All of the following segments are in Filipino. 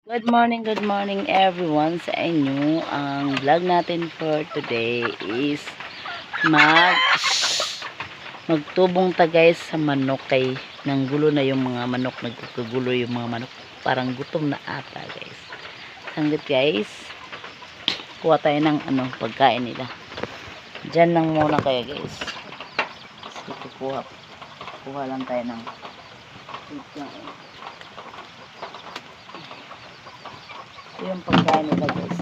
Good morning everyone sa inyo. Ang vlog natin for today is magtubong ta guys sa manok kay nang gulo na yung mga manok, nagkukugulo yung mga manok. Parang gutom na ata guys. Hanggat guys, kuha tayo ng pagkain nila. Diyan lang muna kayo guys. So, kuha lang tayo ng pagkain. Yung pagkain nila guys.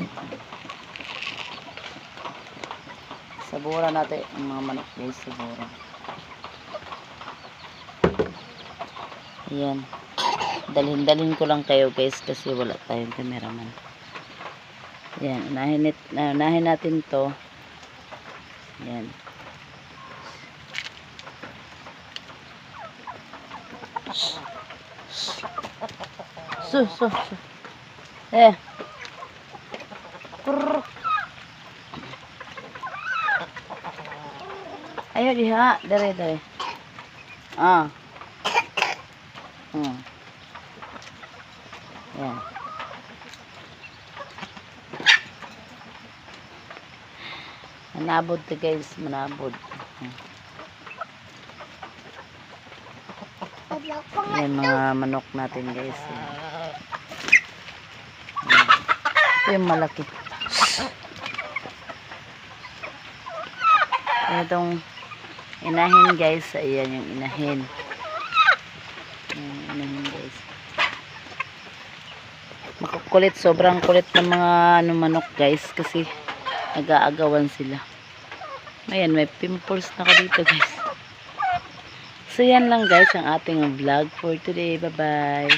Sabura natin ang mga manok guys, sabura. Ayan. Dalhin ko lang kayo guys kasi wala tayong cameraman. Ayan, unahin natin to. Ayan. So. Ayo diha, dere. Ayan. Manabod to guys, manabod. Ayan mga manok natin guys. Ito yung malaki. Itong inahin guys, ayan yung inahin. Inahin guys. Makukulit, sobrang kulit ng mga manok guys kasi nag-aagawan sila. Ayan, may pimples na ka dito guys. So yan lang guys ang ating vlog for today. Bye bye.